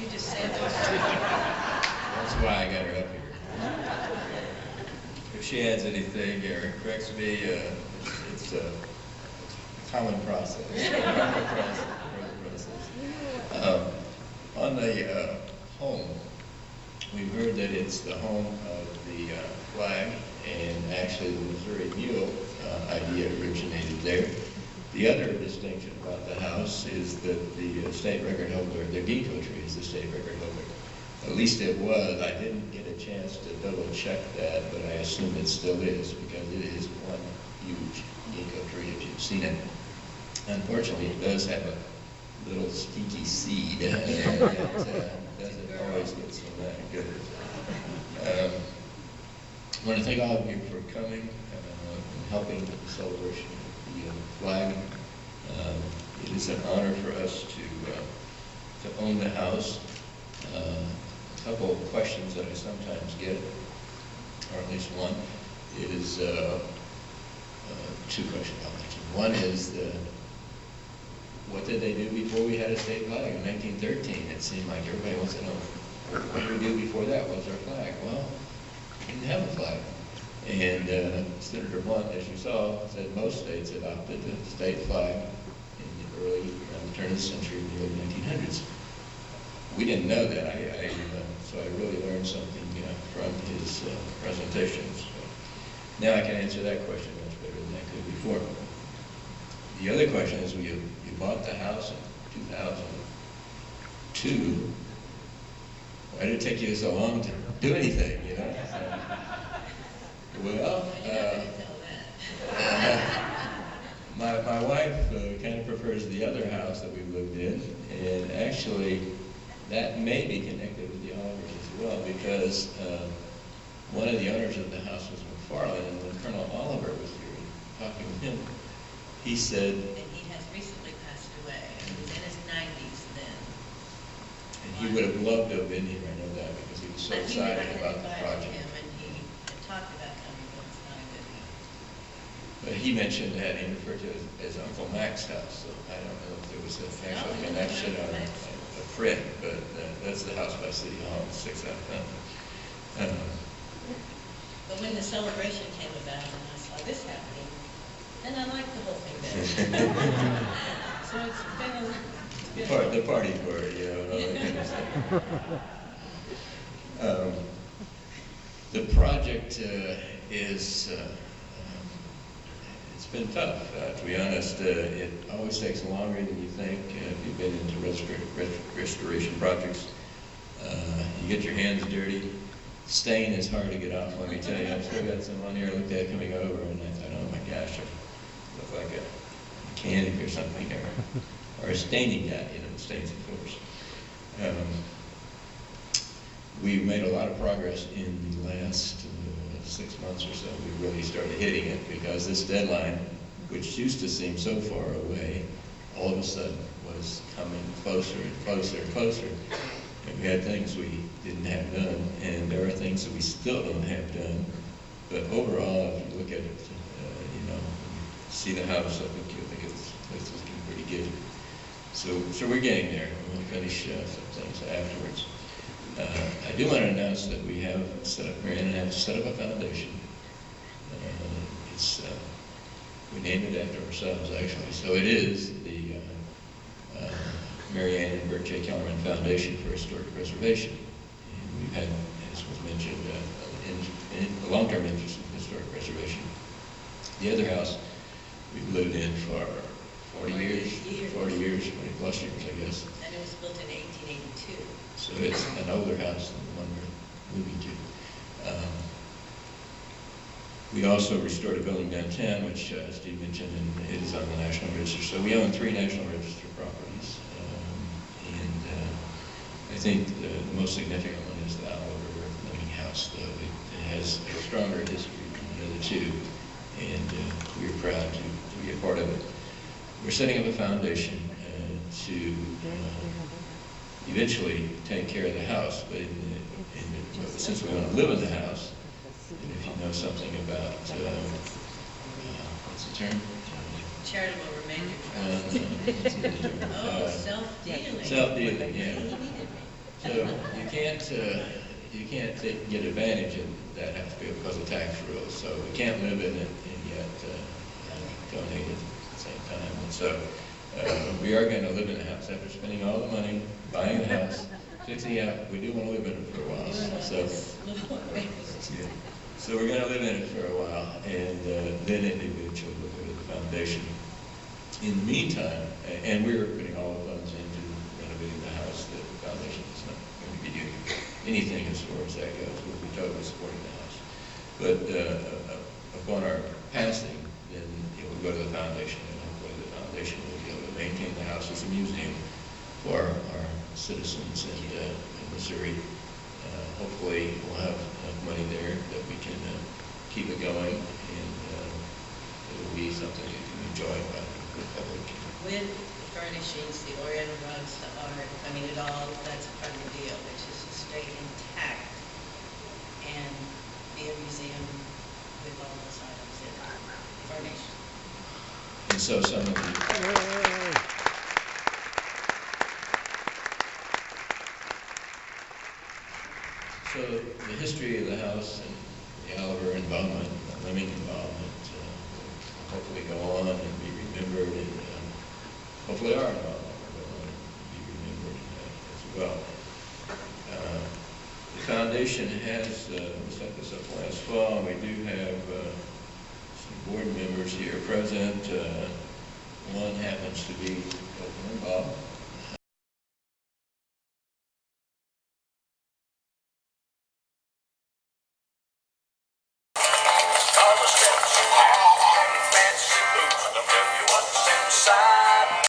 You just said that. That's why I got her up here. If she adds anything or corrects me, it's a common process. On the home, we've heard that it's the home of the flag, and actually the Missouri Mule idea originated there. The other distinction about the house is that the state record holder, the deed tree is the state record holder. At least it was. I didn't get a chance to double check that, but I assume it still is, because it is one huge ginkgo tree if you've seen it. Unfortunately, it does have a little stinky seed that doesn't always get so good. I want to thank all of you for coming and helping with the celebration of the flag. It is an honor for us to own the house. A couple of questions that I sometimes get, or at least one, is two questions I'll mention. One is what did they do before we had a state flag in 1913? It seemed like everybody wants to know, what did we do before that? What's our flag? Well, we didn't have a flag. And Senator Blunt, as you saw, said most states adopted the state flag in the around the turn of the century, in the early 1900s. We didn't know that, so I really learned something from his presentations. So now I can answer that question much better than I could before. The other question is, you bought the house in 2002. Why did it take you so long to do anything, Well, my wife kind of prefers the other house that we lived in, and actually that may be connected with the Olivers as well, because one of the owners of the house was McFarland, and when Colonel Oliver was here talking with him, he said... And he has recently passed away. He was in his 90s then. And he would have loved to have been here, I know that, because he was so excited about the project. Him and he had talked about coming, but it's not a good one. But he mentioned that he referred to it as Uncle Mac's house, so I don't know if there was an actual connection or a friend, but that's the house by City Hall, 6 out of 10. But when the celebration came about and I saw this happening, and I liked the whole thing better. So it's been the party for it, all that kind of stuff. The project is, it's been tough, to be honest. It always takes longer than you think if you've been into restoration projects. You get your hands dirty. Stain is hard to get off, let me tell you. I've still got some on here I looked at coming over, and I thought, oh my gosh, I look like a mechanic or something, or a staining guy, the stains, of course. We've made a lot of progress in the last 6 months or so. We really started hitting it, because this deadline, which used to seem so far away, all of a sudden was coming closer and closer and closer. And we had things we didn't have done, and there are things that we still don't have done. But overall, if you look at it, see the house, I think it's looking pretty good. So we're getting there. We'll finish some things afterwards. I do want to announce that we have set up, Marianne and I have set up a foundation. We named it after ourselves, actually. So it is the Marianne and Bert J. Kellerman Foundation for Historic Preservation. And we've had, as was mentioned, a long-term interest in historic preservation. The other house we've lived in for 40 years, 20 plus years, I guess. And it was built in 1882. So it's an older house than the one we're moving to. We also restored a building downtown, which Steve mentioned, and it is on the National Register. So we own 3 National Register properties. I think the most significant one is the Oliver Living House, though. It has a stronger history than the other 2, and we're proud to be a part of it. We're setting up a foundation to eventually take care of the house, but since we want to live in the house, and if you know something about, what's the term? Charitable remainder trust. Self-dealing. Self-dealing, yeah. So you can't get advantage of that house because of tax rules. So we can't live in it and yet donate it at the same time. And so we are going to live in the house after spending all the money buying the house, fixing it up. We do want to live in it for a while. So we're going to live in it for a while, and then eventually we'll go to the foundation. In the meantime, and we're putting all the funds into renovating the house. The foundation is not going to be doing anything as far as that goes. We'll be totally supporting the house. But upon our passing, then it will go to the foundation, and hopefully the foundation will be able to maintain the house as a museum for our citizens in Missouri. Hopefully we'll have enough money there that we can keep it going, and it will be something you can enjoy by the public. With furnishings, the oriental rugs, the art, I mean, it all, that's a part of the deal. It's just to stay intact and be a museum with all those items in it, furnished. And so some of the... So the history of the house and the Oliver involvement, the Lemming involvement, will hopefully go on and be remembered, and hopefully our involvement will go on and be remembered as well. The foundation has, we set this up last fall, and we do have some board members here present. One happens to be